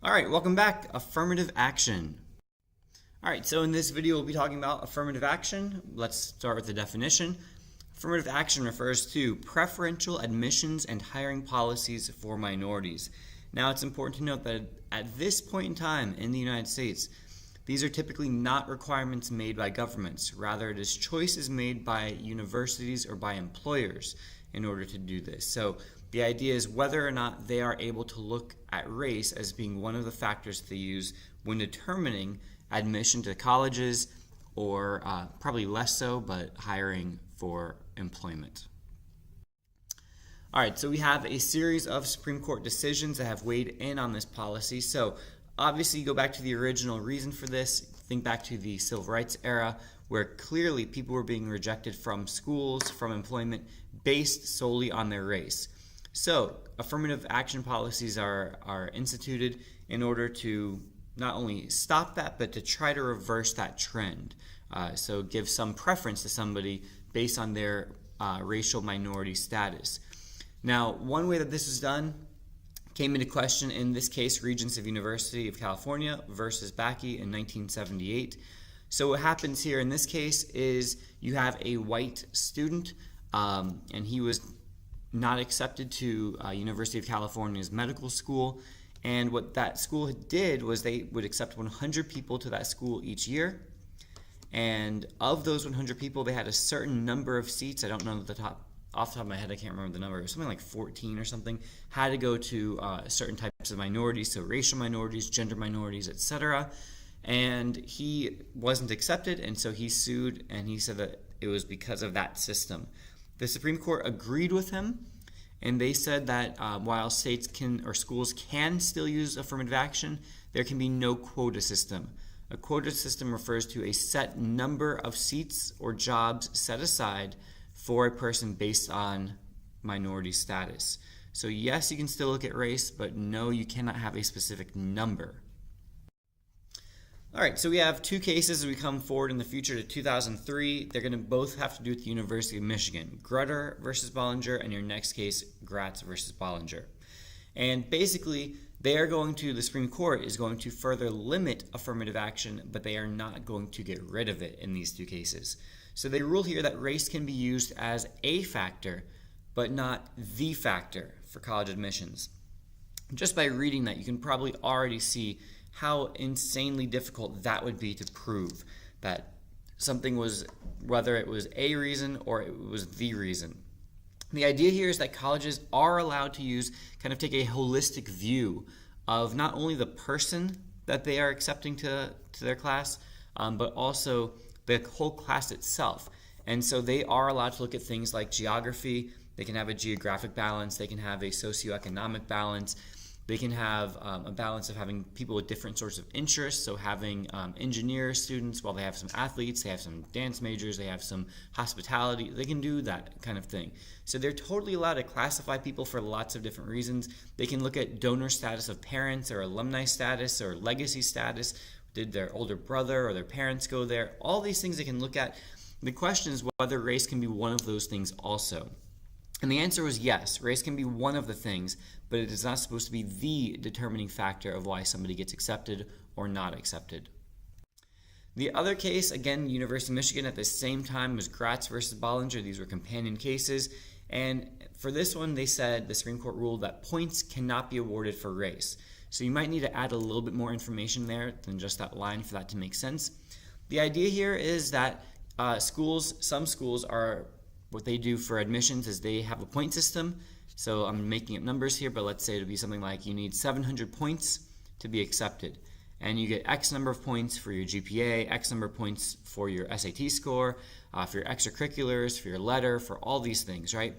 All right, welcome back. Affirmative action. All right, so in this video we'll be talking about affirmative action. Let's start with the definition. Affirmative action refers to preferential admissions and hiring policies for minorities. Now it's important to note that at this point in time in the United States, these are typically not requirements made by governments. Rather, it is choices made by universities or by employers in order to do this. So the idea is whether or not they are able to look at race as being one of the factors they use when determining admission to colleges, or probably less so, but hiring for employment. All right, so we have a series of Supreme Court decisions that have weighed in on this policy. So obviously you go back to the original reason for this, think back to the civil rights era, where clearly people were being rejected from schools, from employment, based solely on their race. So affirmative action policies are instituted in order to not only stop that, but to try to reverse that trend. So give some preference to somebody based on their racial minority status. Now, one way that this is done came into question in this case, Regents of University of California versus Bakke in 1978. So what happens here in this case is you have a white student, and he was not accepted to University of California's medical school. And what that school did was they would accept 100 people to that school each year. And of those 100 people, they had a certain number of seats. I don't know off the top of my head, I can't remember the number. It was something like 14 or something. Had to go to certain types of minorities, so racial minorities, gender minorities, etc. And he wasn't accepted, and so he sued, and he said that it was because of that system. The Supreme Court agreed with him, and they said that while states can or schools can still use affirmative action, there can be no quota system. A quota system refers to a set number of seats or jobs set aside for a person based on minority status. So yes, you can still look at race, but no, you cannot have a specific number. All right, so we have two cases as we come forward in the future to 2003. They're going to both have to do with the University of Michigan. Grutter versus Bollinger, and your next case, Gratz versus Bollinger. And basically, the Supreme Court is going to further limit affirmative action, but they are not going to get rid of it in these two cases. So they rule here that race can be used as a factor, but not the factor for college admissions. Just by reading that, you can probably already see how insanely difficult that would be to prove that something was, whether it was a reason or it was the reason. The idea here is that colleges are allowed to take a holistic view of not only the person that they are accepting to their class, but also the whole class itself. And so they are allowed to look at things like geography. They can have a geographic balance. They can have a socioeconomic balance. They can have a balance of having people with different sorts of interests, so having engineer students, while they have some athletes, they have some dance majors, they have some hospitality, they can do that kind of thing. So they're totally allowed to classify people for lots of different reasons. They can look at donor status of parents, or alumni status, or legacy status. Did their older brother or their parents go there? All these things they can look at. The question is whether race can be one of those things also. And the answer was yes, race can be one of the things, but it is not supposed to be the determining factor of why somebody gets accepted or not accepted. The other case, again, University of Michigan at the same time, was Gratz versus Bollinger. These were companion cases. And for this one, they said the Supreme Court ruled that points cannot be awarded for race. So you might need to add a little bit more information there than just that line for that to make sense. The idea here is that some schools are, what they do for admissions is they have a point system. So I'm making up numbers here, but let's say it would be something like you need 700 points to be accepted. And you get X number of points for your GPA, X number of points for your SAT score, for your extracurriculars, for your letter, for all these things, right?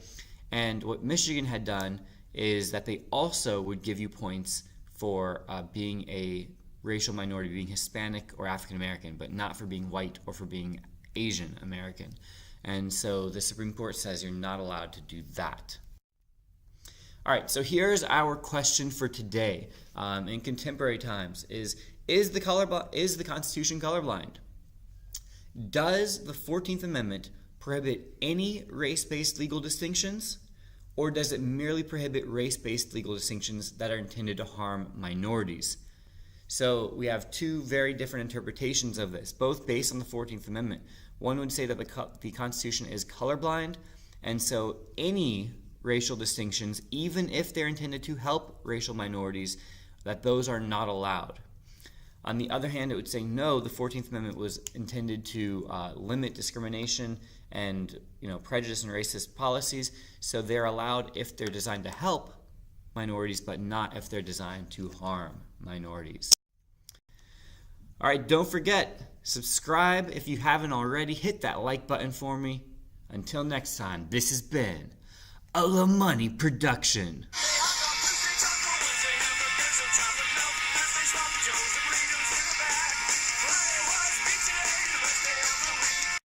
And what Michigan had done is that they also would give you points for being a racial minority, being Hispanic or African American, but not for being white or for being Asian American. And so the Supreme Court says you're not allowed to do that. All right, so here's our question for today. In contemporary times, is the Constitution colorblind? Does the 14th Amendment prohibit any race-based legal distinctions, or does it merely prohibit race-based legal distinctions that are intended to harm minorities? So we have two very different interpretations of this, both based on the 14th Amendment. One would say that the Constitution is colorblind, and so any racial distinctions, even if they're intended to help racial minorities, that those are not allowed. On the other hand, it would say no, the 14th Amendment was intended to limit discrimination and prejudice and racist policies, so they're allowed if they're designed to help minorities, but not if they're designed to harm minorities. All right, don't forget, subscribe if you haven't already. Hit that like button for me. Until next time, this has been a La Money production.